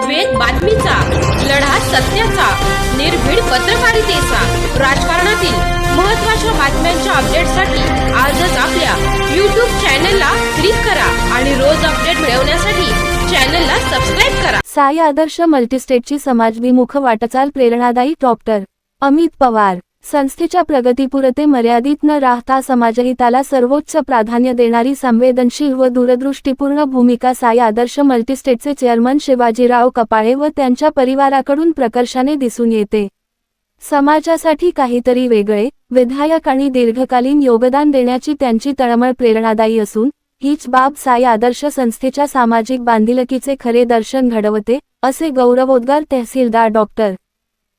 वेद बातमीचा, लढा सत्याचा, निर्भीड पत्रकारितेचा, राजकारणातील महत्त्वाच्या बातम्यांच्या अपडेटसाठी आजच आपल्या YouTube चॅनलला क्लिक करा आणि रोज अपडेट मिळवण्यासाठी चॅनलला सबस्क्राइब करा। साई आदर्श मल्टीस्टेटची समाजविमुख वाटचाल प्रेरणादायी डॉक्टर अमित पवार। संस्थेच्या प्रगतीपुरते मर्यादित न राहता समाजहिताला सर्वोच्च प्राधान्य देणारी संवेदनशील व दूरदृष्टीपूर्ण भूमिका साई आदर्श मल्टीस्टेटचे चेअरमन शिवाजीराव कपाळे व त्यांच्या परिवाराकडून प्रकर्षाने दिसून येते। समाजासाठी काहीतरी वेगळे, विधायक आणि दीर्घकालीन योगदान देण्याची त्यांची तळमळ प्रेरणादायी असून हीच बाब साई आदर्श संस्थेच्या सामाजिक बांधिलकीचे खरे दर्शन घडवते, असे गौरवोद्गार तहसीलदार डॉक्टर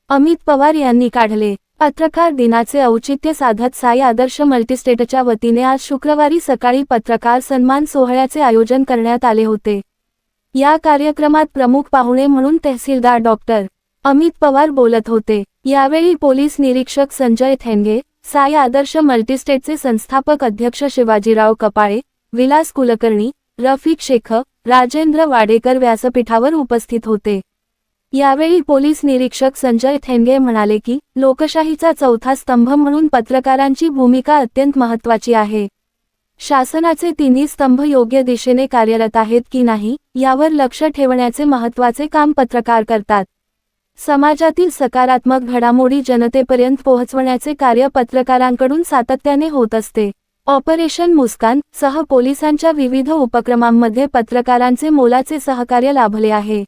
अमित पवार यांनी काढले। पत्रकार दिनाचे औचित्य साधत साई आदर्श मल्टीस्टेटच्या वतीने आज शुक्रवारी सकाळी पत्रकार सन्मान सोहळ्याचे आयोजन करण्यात आले होते। या कार्यक्रमात प्रमुख पाहुणे म्हणून तहसीलदार डॉक्टर अमित पवार बोलत होते। यावेळी पोलीस निरीक्षक संजय थेंगे, साई आदर्श मल्टीस्टेटचे संस्थापक अध्यक्ष शिवाजीराव कपाळे, विलास कुलकर्णी, रफिक शेख, राजेंद्र वाडेकर व्यासपीठावर उपस्थित होते। यावेळी पोलीस निरीक्षक संजय थेंगे म्हणाले की लोकशाहीचा चौथा स्तंभ म्हणून पत्रकारांची भूमिका अत्यंत महत्त्वाची आहे। शासनाचे तिन्ही स्तंभ योग्य दिशेने कार्यरत आहेत की नाही यावर लक्ष ठेवण्याचे महत्त्वाचे काम पत्रकार करतात। समाजातील सकारात्मक घडामोडी जनतेपर्यंत पोहोचवण्याचे कार्य पत्रकारांकडून सातत्याने होत असते। ऑपरेशन मुस्कान सह पोलिसांच्या विविध उपक्रमांमध्ये पत्रकारांचे मोलाचे सहकार्य लाभले आहे।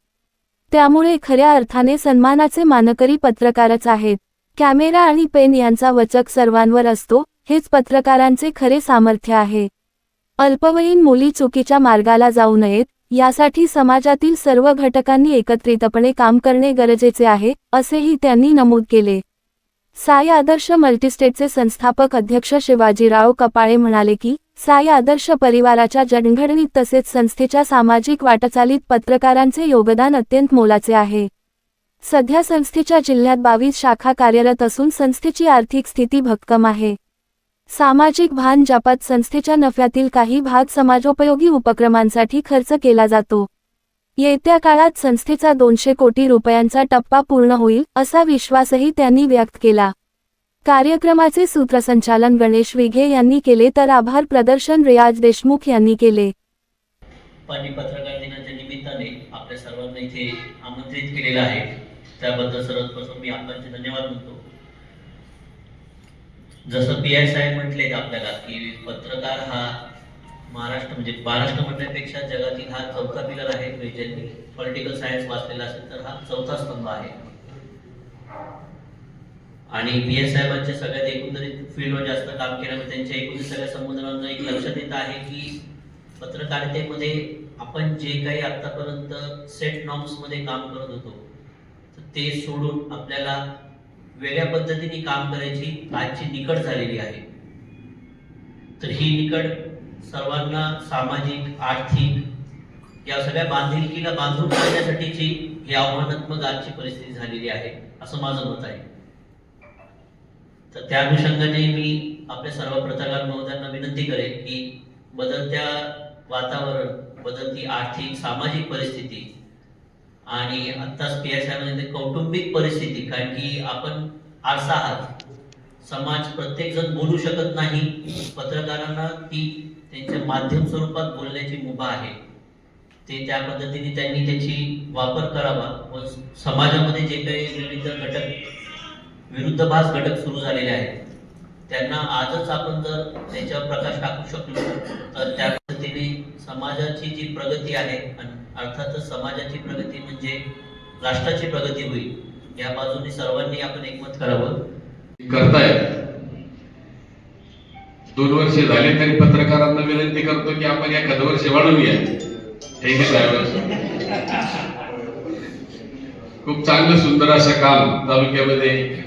त्यामुळे खऱ्या अर्थाने सन्मानाचे मानकरी पत्रकारच आहेत। कॅमेरा आणि पेन यांचा वचक सर्वांवर असतो, हेच पत्रकारांचे खरे सामर्थ्य आहे। अल्पवयीन मुली चुकीच्या मार्गाला जाऊ नयेत यासाठी समाजातील सर्व घटकांनी एकत्रितपणे काम करणे गरजेचे आहे, असेही त्यांनी नमूद केले। साई आदर्श मल्टीस्टेटचे संस्थापक अध्यक्ष शिवाजीराव कपाळे म्हणाले की साई आदर्श परिवाराच्या जडणघडणीत तसेच संस्थेच्या सामाजिक वाटचालीत पत्रकारांचे योगदान अत्यंत मोलाचे आहे। सध्या संस्थेच्या जिल्ह्यात 22 शाखा कार्यरत असून संस्थेची आर्थिक स्थिती भक्कम आहे। सामाजिक भान जपात संस्थेच्या नफ्यातील काही भाग समाजोपयोगी उपक्रमांसाठी खर्च केला जातो। येत्या काळात संस्थेचा 200 कोटी रुपयांचा टप्पा पूर्ण होईल, असा विश्वासही त्यांनी व्यक्त केला। कार्यक्रमाचे सूत्रसंचालन गणेश विघे यांनी केले तर आभार प्रदर्शन रियाज देशमुख यांनी केले। पत्रकार दिनाच्या निमित्ताने आपल्या सर्वांना इथे आमंत्रित केलेलं आहे, त्याबद्दल सर्वप्रथम मी आपल्याचे धन्यवाद म्हणतो। जसं पीआय साहेब म्हटले आपल्याला की पत्रकार हा महाराष्ट्र म्हणण्यापेक्षा जगातील हा चौथा पिलर आहे। ज्यांनी पॉलिटिकल सायन्स वाचलेला असेल तर हा चौथा स्तंभ आहे। आणि पीएस साहेबांच्या सगळ्यात एकंदरीत फील्डवर जास्त काम केल्यामुळे त्यांच्या एकंदरीत सगळ्या संबोधनांना एक लक्षात येत आहे की पत्रकारितेमध्ये आपण जे काही आतापर्यंत सेट नॉर्म्समध्ये काम करत होतो ते सोडून आपल्याला वेगळ्या पद्धतीने काम करायची आजची निकड झालेली आहे। तर ही निकड सर्वांना सामाजिक, आर्थिक या सगळ्या बांधिलकीला बांधून ठेवण्यासाठीची ही आव्हानात्मक आजची परिस्थिती झालेली आहे, असं माझं मत आहे। तर त्या अनुषंगाने मी आपल्या सर्व पत्रकार महोदयांना विनंती करेन की बदलत्या वातावरण, बदलती आर्थिक सामाजिक परिस्थिती आणि आत्ताच पीएसआयमध्ये कौटुंबिक परिस्थिती, कारण की आपण आरसा आहात, समाज प्रत्येक जण बोलू शकत नाही, पत्रकारांना ती त्यांच्या माध्यम स्वरूपात बोलण्याची मुभा आहे, ते त्या पद्धतीने त्यांनी त्याची वापर करावा व समाजामध्ये जे काही विविध घटक विरुद्धभास घटक सुरू झालेले आहेत त्यांना आजच आपण जर त्याच्यावर प्रकाश टाकू शकलो तर त्या पद्धतीने समाजाची जी प्रगती आहे, अर्थातच समाजाची प्रगती म्हणजे राष्ट्राची प्रगती होईल, या बाजूने सर्वांनी आपण एकमत करावं। करतायत 2 वर्ष झाले तरी पत्रकारांना विनंती करतो की आपण एखादं वर्ष वाढून या। खूप चांगलं सुंदर असं काम तालुक्यामध्ये